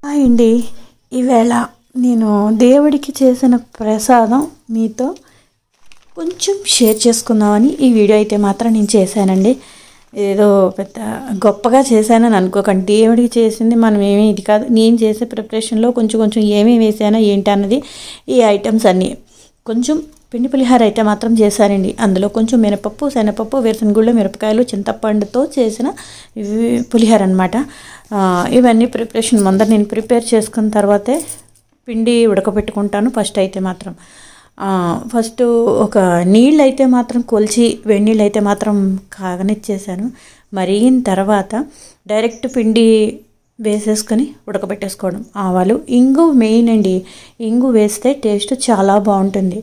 Hi అండి. ఈవేళ నేను దేవుడికి చేసిన ప్రసాదం మీతో కొంచెం షేర్ చేసుకుందామని ఈ వీడియో అయితే మాత్రం నేను చేశానండి. ఏదో పెద్ద గొప్పగా చేశానని అనుకోకండి. దేవుడికి చేసింది మనం ఏమీ ఇది కాదు. నేను చేసే ప్రిపరేషన్లో కొంచెం ఏమేమి వేసానో ఏంటి అన్నది ఈ ఐటమ్స్ అన్నీ. కొంచెం పిండి పులిహార అయితే మాత్రం చేశానండి. అందులో కొంచెం మినపప్పు, శనగపప్పు, వేరుశనగుళ్ళు, మిరపకాయలు, చింతపండుతో చేసిన పులిహార అనమాట. ఇవన్నీ ప్రిపరేషన్ ముందర నేను ప్రిపేర్ చేసుకున్న తర్వాతే పిండి ఉడకబెట్టుకుంటాను. ఫస్ట్ ఒక నీళ్ళు అయితే మాత్రం కొలిచి వేడి నీళ్ళు అయితే మాత్రం కాగనిచ్చేసాను. మరిగిన తర్వాత డైరెక్ట్ పిండి వేసేసుకొని ఉడకబెట్టేసుకోవడం. ఆవాలు, ఇంగు మెయిన్ అండి. ఇంగు వేస్తే టేస్ట్ చాలా బాగుంటుంది.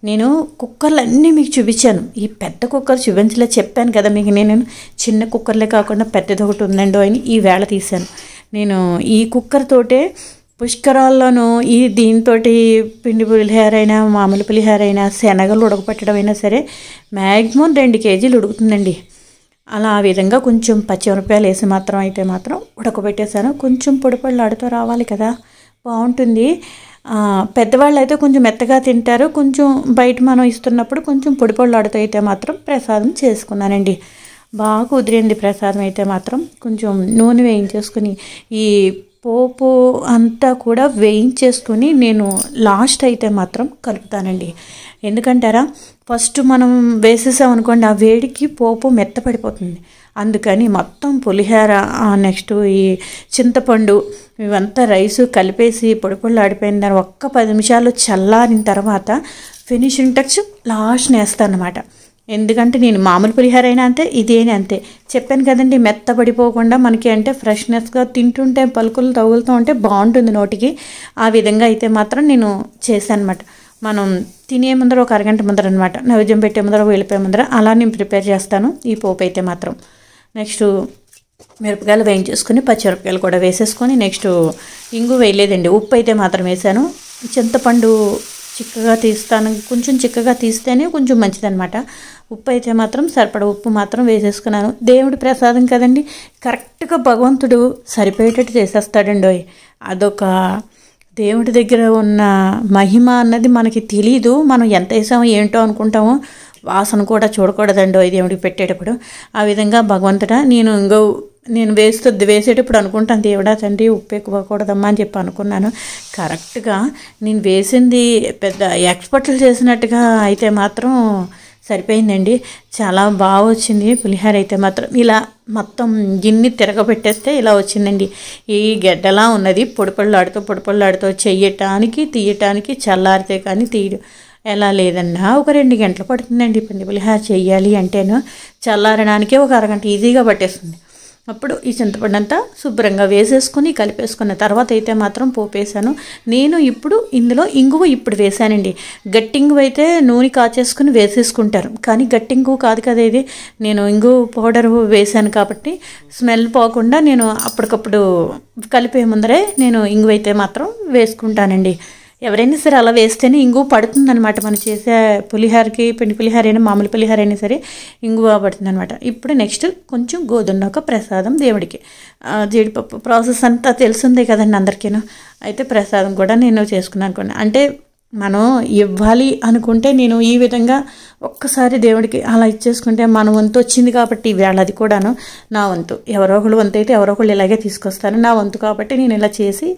నేను కుక్కర్లన్నీ మీకు చూపించాను. ఈ పెద్ద కుక్కర్ చూపించలే, చెప్పాను కదా మీకు. నేను చిన్న కుక్కర్లే కాకుండా పెద్దది ఒకటి ఉందండో అని ఈ వేళ తీశాను. నేను ఈ కుక్కర్ తోటే పుష్కరాల్లోనూ దీంతో పిండి పులిహార అయినా, మామూలు పులిహార అయినా, శనగలు ఉడకపెట్టడం అయినా సరే మ్యాక్సిమం 2 కేజీలు ఉడుకుతుందండి. అలా ఆ విధంగా కొంచెం పచ్చిమిరపకాయలు వేసి అయితే మాత్రం ఉడకబెట్టేశాను. కొంచెం పొడిపొడిలాడుతూ రావాలి కదా, బాగుంటుంది. పెద్దవాళ్ళు అయితే కొంచెం మెత్తగా తింటారు. కొంచెం బయట మనం ఇస్తున్నప్పుడు కొంచెం పొడిపొడిలాడుతూ అయితే మాత్రం ప్రసాదం చేసుకున్నానండి. బాగా కుదిరింది ప్రసాదం అయితే మాత్రం. కొంచెం నూనె వేయించేసుకుని ఈ పోపు అంతా కూడా వేయించేసుకొని నేను లాస్ట్ అయితే మాత్రం కలుపుతానండి. ఎందుకంటారా, ఫస్ట్ మనం వేసేసామనుకోండి ఆ వేడికి పోపు మెత్తపడిపోతుంది. అందుకని మొత్తం పులిహార, నెక్స్ట్ ఈ చింతపండు ఇవంతా రైసు కలిపేసి పొడి ఆడిపోయిన దాన్ని ఒక్క 10 నిమిషాలు చల్లారిన తర్వాత ఫినిషింగ్ టచ్ లాస్ట్ వేస్తాను అనమాట. ఎందుకంటే నేను మామూలు పులిహార అయినా అంతే, ఇదేనా అంతే. చెప్పాను కదండి, మెత్తపడిపోకుండా మనకి అంటే ఫ్రెష్నెస్గా తింటుంటే పలుకులు తగులుతూ ఉంటే బాగుంటుంది నోటికి. ఆ విధంగా అయితే మాత్రం నేను చేశాను అనమాట. మనం తినే ముందర ఒక అరగంట ముందర అనమాట, నైవేద్యం పెట్టే ముందర, వెళ్ళిపోయే ముందర అలా నేను ప్రిపేర్ చేస్తాను ఈ పోపు అయితే మాత్రం. నెక్స్ట్ మిరపకాయలు వేయించేసుకొని పచ్చిమిరపకాయలు కూడా వేసేసుకొని, నెక్స్ట్ ఇంగు వేయలేదండి, ఉప్పు అయితే మాత్రం వేసాను. చింతపండు చిక్కగా తీస్తాను, కొంచెం చిక్కగా తీస్తేనే కొంచెం మంచిదనమాట. ఉప్పు అయితే మాత్రం సరిపడ ఉప్పు మాత్రం వేసేసుకున్నాను. దేవుడి ప్రసాదం కదండి, కరెక్ట్గా భగవంతుడు సరిపోయేటట్టు చేసేస్తాడండి. అదొక దేవుడి దగ్గర ఉన్న మహిమ అన్నది మనకి తెలీదు. మనం ఎంత వేసామో ఏంటో అనుకుంటామో, వాసన కూడా చూడకూడదండి దేవుడికి పెట్టేటప్పుడు. ఆ విధంగా భగవంతుడా, నేను వేసేటప్పుడు అనుకుంటాను, దేవుడా తండ్రి ఉప్పు ఎక్కువకూడదమ్మా అని చెప్పి అనుకున్నాను. కరెక్ట్గా నేను వేసింది పెద్ద ఎక్స్పర్ట్లు చేసినట్టుగా అయితే మాత్రం సరిపోయిందండి. చాలా బాగా వచ్చింది పులిహార అయితే మాత్రం. ఇలా మొత్తం గిన్నె తిరగబెట్టేస్తే ఇలా వచ్చిందండి. ఈ గడ్డలా ఉన్నది పొడిపొడిలాడుతూ చెయ్యటానికి తీయటానికి చల్లారితే కానీ తీయడం ఎలా లేదన్నా ఒక 2 గంటలు పడుతుందండి. పిండి పులిహార చెయ్యాలి అంటేను చల్లారడానికే ఒక అరగంట ఈజీగా పట్టేస్తుంది. అప్పుడు ఈ చింతపండు అంతా శుభ్రంగా వేసేసుకొని కలిపేసుకున్న తర్వాత అయితే మాత్రం పోపేసాను. నేను ఇప్పుడు ఇందులో ఇంగువ ఇప్పుడు వేసానండి. గట్టింగువ అయితే నూనె కాచేసుకుని వేసేసుకుంటారు, కానీ గట్టింగువ కాదు కదా ఇది. నేను ఇంగువ పౌడర్ వేసాను కాబట్టి స్మెల్ పోకుండా నేను అప్పటికప్పుడు కలిపే ముందరే నేను ఇంగువ అయితే మాత్రం వేసుకుంటానండి. ఎవరైనా సరే అలా వేస్తేనే ఇంగువ పడుతుందనమాట. మనం చేసే పులిహారకి, పిండి పులిహార అయినా మామూలు పులిహార అయినా సరే ఇంగువ పడుతుంది అనమాట. ఇప్పుడు నెక్స్ట్ కొంచెం గోధుమ ప్రసాదం దేవుడికి, జీడిపప్పు ప్రాసెస్ అంతా తెలిసిందే కదండి అందరికీను. అయితే ప్రసాదం కూడా నేను చేసుకున్నాను అనుకోండి. అంటే మనం ఇవ్వాలి అనుకుంటే నేను ఈ విధంగా ఒక్కసారి దేవుడికి అలా ఇచ్చేసుకుంటే మన వంతు వచ్చింది కాబట్టి వేళ అది కూడాను నా వంతు. ఎవరో ఒకళ్ళు వంతు అయితే ఎవరో ఒకళ్ళు ఇలాగే తీసుకొస్తారు. నా వంతు కాబట్టి నేను ఇలా చేసి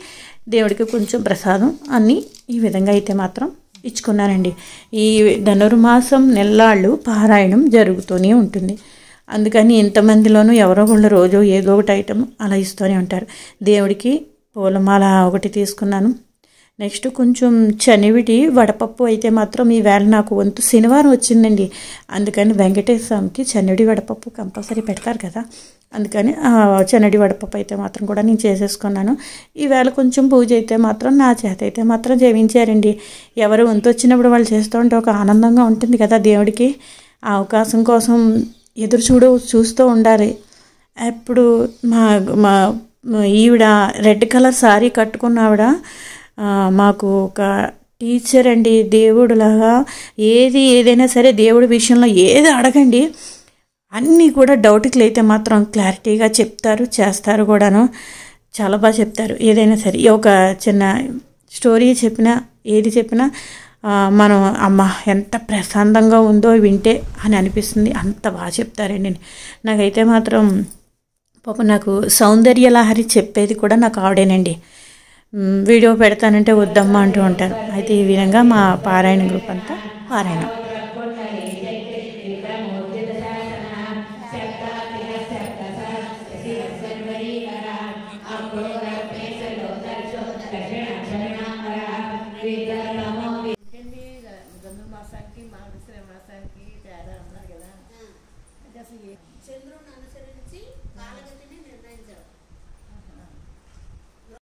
దేవుడికి కొంచెం ప్రసాదం అన్నీ ఈ విధంగా అయితే మాత్రం ఇచ్చుకున్నానండి. ఈ ధనుర్మాసం నెల్లాళ్ళు పారాయణం జరుగుతూనే ఉంటుంది. అందుకని ఇంతమందిలోనూ ఎవరో ఒకళ్ళు రోజు ఏదో ఒకటి ఐటమ్ అలా ఇస్తూనే ఉంటారు. దేవుడికి పూలమాల ఒకటి తీసుకున్నాను. నెక్స్ట్ కొంచెం శనివిటి వడపప్పు అయితే మాత్రం ఈవేళ నాకు వంతు శనివారం వచ్చిందండి. అందుకని వెంకటేశ్వర స్వామికి శనివిడి వడపప్పు కంపల్సరీ పెడతారు కదా, అందుకని శనివిడి వడపప్పు అయితే మాత్రం కూడా నేను చేసేసుకున్నాను. ఈవేళ కొంచెం పూజ అయితే మాత్రం నా చేత అయితే మాత్రం చేయించారండి. ఎవరు వంతు వచ్చినప్పుడు వాళ్ళు చేస్తూ ఉంటే ఒక ఆనందంగా ఉంటుంది కదా. దేవుడికి ఆ అవకాశం కోసం చూస్తూ ఉండాలి. అప్పుడు మా ఈవిడ రెడ్ కలర్ శారీ కట్టుకున్న ఆవిడ మాకు ఒక టీచర్ అండి. దేవుడులాగా ఏదైనా సరే దేవుడి విషయంలో ఏది అడగండి అన్నీ కూడా డౌట్కి అయితే మాత్రం క్లారిటీగా చెప్తారు, చేస్తారు కూడాను. చాలా బాగా చెప్తారు. ఏదైనా సరే ఒక చిన్న స్టోరీ చెప్పినా ఏది చెప్పినా మనం అమ్మ ఎంత ప్రశాంతంగా ఉందో వింటే అని అనిపిస్తుంది. అంత బాగా చెప్తారండి. నాకైతే మాత్రం పాపం నాకు సౌందర్యలహరి చెప్పేది కూడా నాకు ఆవిడేనండి. వీడియో పెడతానంటే వద్దమ్మా అంటూ ఉంటారు. అయితే ఈ విధంగా మా పారాయణ గ్రూప్ అంతా పారాయణం.